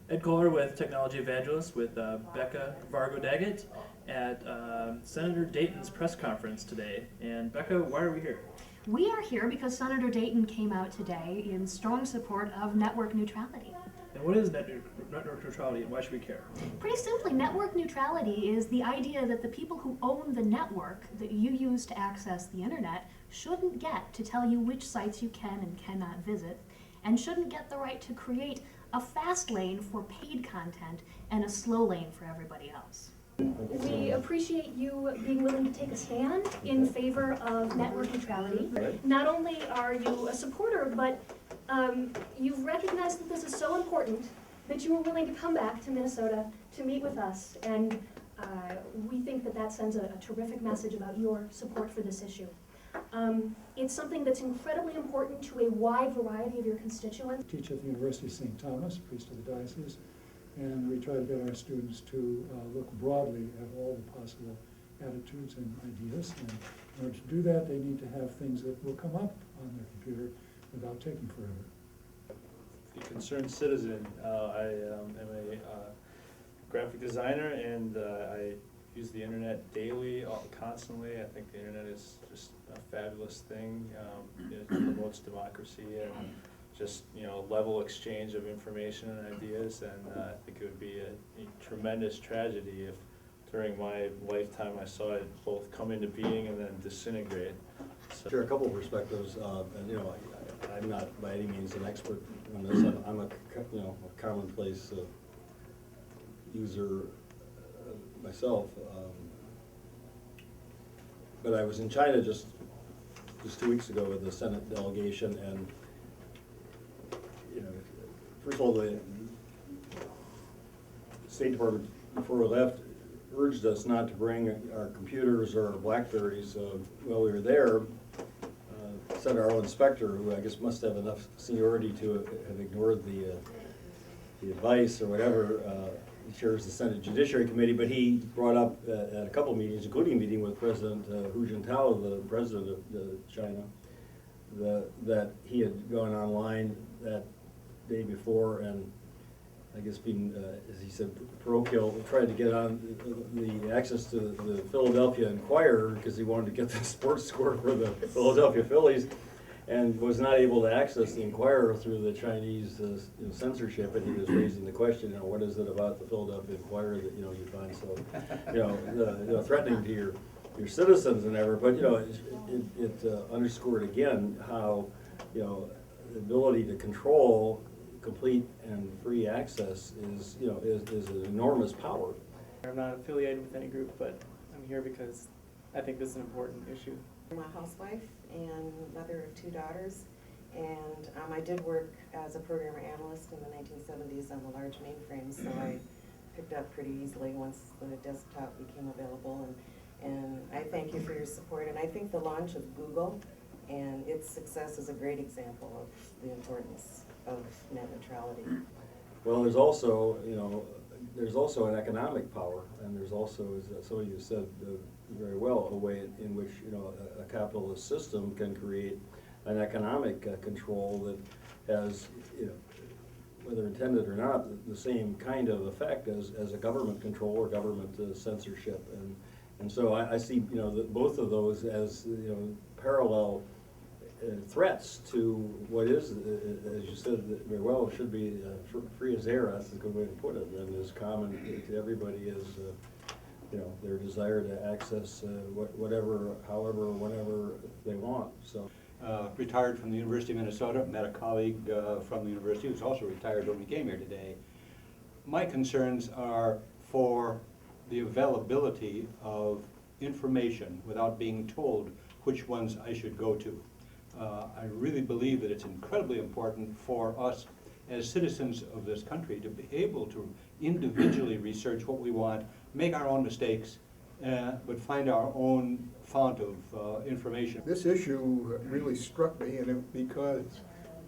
Ed Kohler with Technology Evangelist with Becca Vargo-Daggett at Senator Dayton's press conference today. And Becca, why are we here? We are here because Senator Dayton came out today in strong support of network neutrality. And what is network neutrality and why should we care? Pretty simply, network neutrality is the idea that the people who own the network that you use to access the internet shouldn't get to tell you which sites you can and cannot visit, and shouldn't get the right to create a fast lane for paid content and a slow lane for everybody else. We appreciate you being willing to take a stand in favor of network neutrality. Not only are you a supporter, but you've recognized that this is so important that you were willing to come back to Minnesota to meet with us, and we think that that sends a terrific message about your support for this issue. It's something that's incredibly important to a wide variety of your constituents. I teach at the University of St. Thomas, priest of the diocese, and we try to get our students to look broadly at all the possible attitudes and ideas. And in order to do that, they need to have things that will come up on their computer without taking forever. A concerned citizen. I am a graphic designer, and I use the internet daily, constantly. I think the internet is just a fabulous thing. It promotes democracy and just level exchange of information and ideas. And I think it would be a tremendous tragedy if during my lifetime I saw it both come into being and then disintegrate. So, sure, a couple of perspectives. And I'm not by any means an expert on this. I'm a commonplace user myself, but I was in China just 2 weeks ago with the Senate delegation, and first of all, the State Department before we left urged us not to bring our computers or our Blackberries while we were there. Sent our own inspector, who I guess must have enough seniority to have ignored the advice or whatever. He chairs the Senate Judiciary Committee, but he brought up at a couple of meetings, including a meeting with President Hu Jintao, the president of China, that he had gone online that day before and I guess being, as he said, parochial, tried to get on the access to the Philadelphia Inquirer because he wanted to get the sports score for the Philadelphia Phillies, and was not able to access the Inquirer through the Chinese censorship. And he was raising the question, what is it about the Philadelphia Inquirer that you find so threatening to your citizens and ever? But it underscored again how the ability to control complete and free access is an enormous power. I'm not affiliated with any group, but I'm here because I think this is an important issue. I'm a housewife and mother of 2 daughters, and I did work as a programmer analyst in the 1970s on the large mainframes, so I picked up pretty easily once the desktop became available, and I thank you for your support, and I think the launch of Google and its success is a great example of the importance of net neutrality. Well, there's also an economic power, and there's also, as some of you said very well, a way in which a capitalist system can create an economic control that has, whether intended or not, the same kind of effect as a government control or government censorship, and so I see both of those as parallel threats to what is, as you said very well, should be free as air. That's a good way to put it, and as common to everybody is their desire to access whatever, however, whenever they want. So, retired from the University of Minnesota, met a colleague from the university who's also retired when we came here today. My concerns are for the availability of information without being told which ones I should go to. I really believe that it's incredibly important for us as citizens of this country to be able to individually research what we want, make our own mistakes, but find our own font of information. This issue really struck me, and because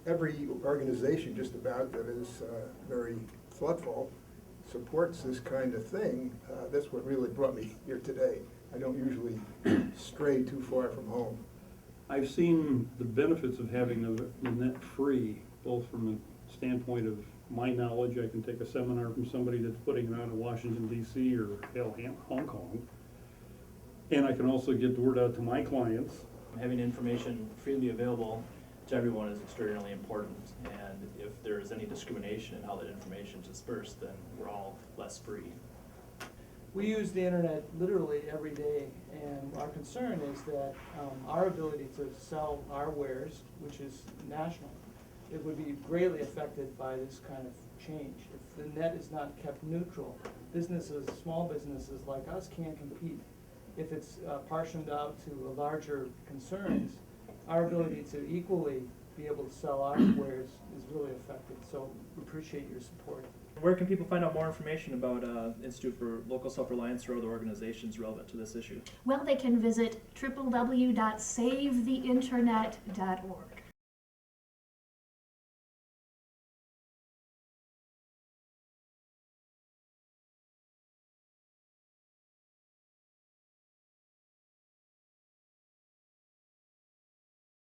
every organization just about that is very thoughtful supports this kind of thing, that's what really brought me here today. I don't usually stray too far from home. I've seen the benefits of having the net free, both from a standpoint of my knowledge, I can take a seminar from somebody that's putting it out in Washington DC or hell, Hong Kong. And I can also get the word out to my clients. Having information freely available to everyone is extraordinarily important, and if there is any discrimination in how that information is dispersed, then we're all less free. We use the internet literally every day, and our concern is that our ability to sell our wares, which is national, it would be greatly affected by this kind of change. If the net is not kept neutral, businesses, small businesses like us can't compete. If it's partitioned out to larger concerns, our ability to equally be able to sell our wares is really affected. So we appreciate your support. Where can people find out more information about Institute for Local Self-Reliance or other organizations relevant to this issue? Well, they can visit www.savetheinternet.org.